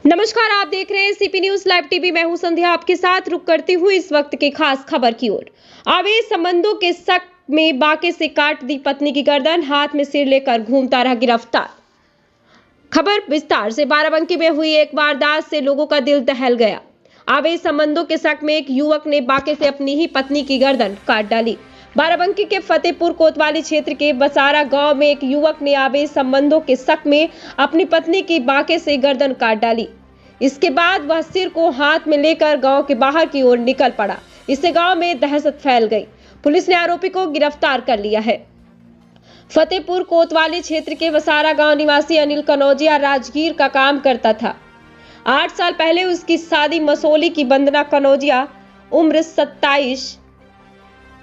नमस्कार, आप देख रहे हैं सीपी न्यूज लाइव टीवी। मैं हूं संध्या, आपके साथ रुक करती हुई इस वक्त की खास खबर की ओर। अवैध संबंधों के शक में बाके से काट दी पत्नी की गर्दन, हाथ में सिर लेकर घूमता रहा गिरफ्तार। खबर विस्तार से। बाराबंकी में हुई एक वारदात से लोगों का दिल दहल गया। अवैध संबंधों के शक में एक युवक ने बाके से अपनी ही पत्नी की गर्दन काट डाली। बाराबंकी के फतेहपुर कोतवाली क्षेत्र के बसारा गांव में एक युवक ने अवैध संबंधों के शक में अपनी पत्नी की बाके से गर्दन काट डाली। इसके बाद वह सिर को हाथ में लेकर गांव के बाहर की ओर निकल पड़ा। इससे गांव में दहशत फैल गई। पुलिस ने आरोपी को गिरफ्तार कर लिया है। फतेहपुर कोतवाली क्षेत्र के बसारा गांव निवासी अनिल कनौजिया राजगीर का काम करता था। 8 साल पहले उसकी शादी मसौली की वंदना कनौजिया उम्र 27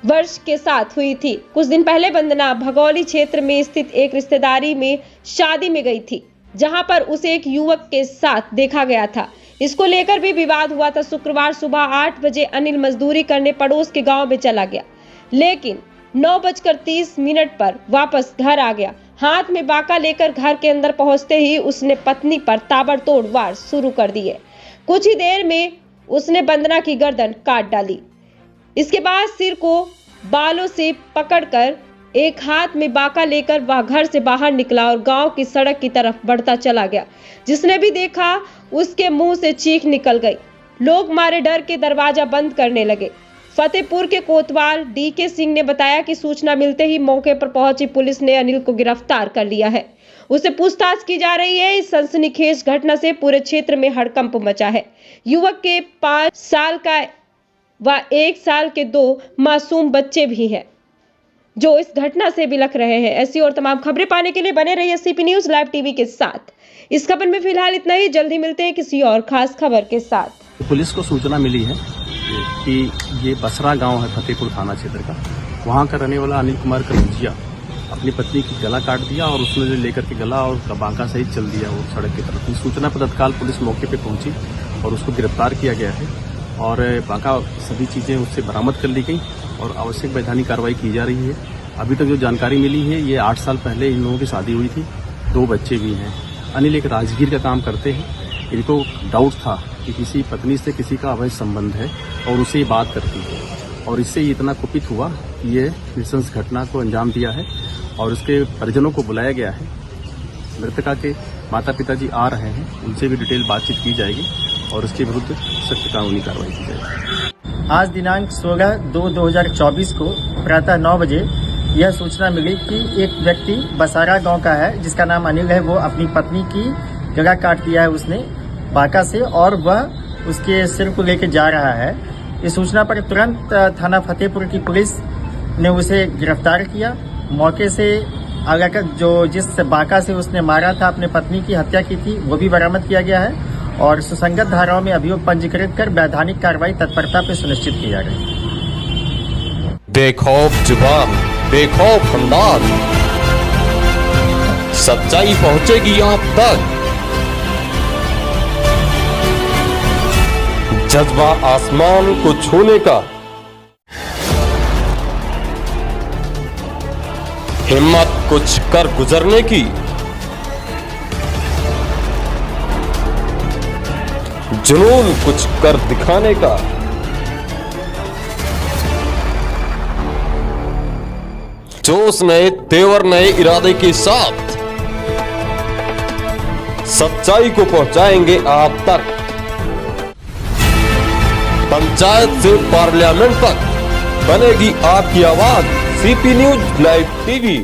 वर्ष के साथ हुई थी। कुछ दिन पहले वंदना भगौली क्षेत्र में स्थित एक रिश्तेदारी में शादी में गई थी, जहां पर उसे एक युवक के साथ देखा गया था। इसको लेकर भी विवाद हुआ था। शुक्रवार सुबह 8 बजे अनिल मजदूरी करने पड़ोस के गांव में चला गया, लेकिन 9:30 पर वापस घर आ गया। हाथ में बाका लेकर घर के अंदर पहुंचते ही उसने पत्नी पर ताबड़तोड़ वार शुरू कर दिए। कुछ ही देर में उसने वंदना की गर्दन काट डाली। इसके बाद सिर को बालों से पकड़कर एक हाथ में बाका लेकर वह घर से बाहर निकला और गांव की सड़क की तरफ बढ़ता चला गया। जिसने भी देखा उसके मुंह से चीख निकल गई। लोग मारे डर के दरवाजा बंद करने लगे। फतेहपुर के कोतवाल DK सिंह ने बताया कि सूचना मिलते ही मौके पर पहुंची पुलिस ने अनिल को गिरफ्तार कर लिया है। उसे पूछताछ की जा रही है। इस सनसनीखेज घटना से पूरे क्षेत्र में हड़कंप मचा है। युवक के 5 साल का व 1 साल के 2 मासूम बच्चे भी हैं, जो इस घटना से बिलख रहे हैं। ऐसी और तमाम खबरें पाने के लिए बने रहिए सीपी न्यूज लाइव टीवी के साथ। इस खबर में फिलहाल इतना ही। जल्दी मिलते हैं किसी और खास खबर के साथ। पुलिस को सूचना मिली है कि ये बसरा गांव है फतेहपुर थाना क्षेत्र का। वहां का रहने वाला अनिल कुमार कनौजिया अपनी पत्नी की गला काट दिया और उसने लेकर के गला और बांका सहित चल दिया वो सड़क की तरफ। इस सूचना पर तत्काल पुलिस मौके पर पहुंची और उसको गिरफ्तार किया गया है और बांका सभी चीजें उससे बरामद कर ली गई और आवश्यक वैधानिक कार्रवाई की जा रही है। अभी तक जो जानकारी मिली है, ये 8 साल पहले इन लोगों की शादी हुई थी, 2 बच्चे भी हैं। अनिल एक राजगीर का काम करते हैं। इनको डाउट था कि किसी पत्नी से किसी का अवैध संबंध है और उसे ये बात करती है और इससे ये इतना कुपित हुआ कि ये नृशंस घटना को अंजाम दिया है और उसके परिजनों को बुलाया गया है। मृतका के माता पिता जी आ रहे हैं, उनसे भी डिटेल बातचीत की जाएगी और उसके विरुद्ध सख्त कानूनी कार्रवाई की जाएगी। आज दिनांक 16/2/2024 को प्रातः 9 बजे यह सूचना मिली कि एक व्यक्ति बसारा गांव का है, जिसका नाम अनिल है। वो अपनी पत्नी की गला काट दिया है उसने बाका से और वह उसके सिर को लेकर जा रहा है। इस सूचना पर तुरंत थाना फतेहपुर की पुलिस ने उसे गिरफ्तार किया। मौके से आगे जो जिस बाका से उसने मारा था, अपने पत्नी की हत्या की थी, वो भी बरामद किया गया है और सुसंगत धाराओं में अभियोग पंजीकृत कर वैधानिक कार्रवाई तत्परता पे सुनिश्चित की जा रही है। बेखौफ जुबान, बेखौफ अंदाज, सच्चाई पहुंचेगी आप तक। जज्बा आसमान को छूने का, हिम्मत कुछ कर गुजरने की, जुनून कुछ कर दिखाने का, जोश नए तेवर नए इरादे के साथ सच्चाई को पहुंचाएंगे आप तक। पंचायत से पार्लियामेंट तक बनेगी आपकी आवाज। CP news live TV.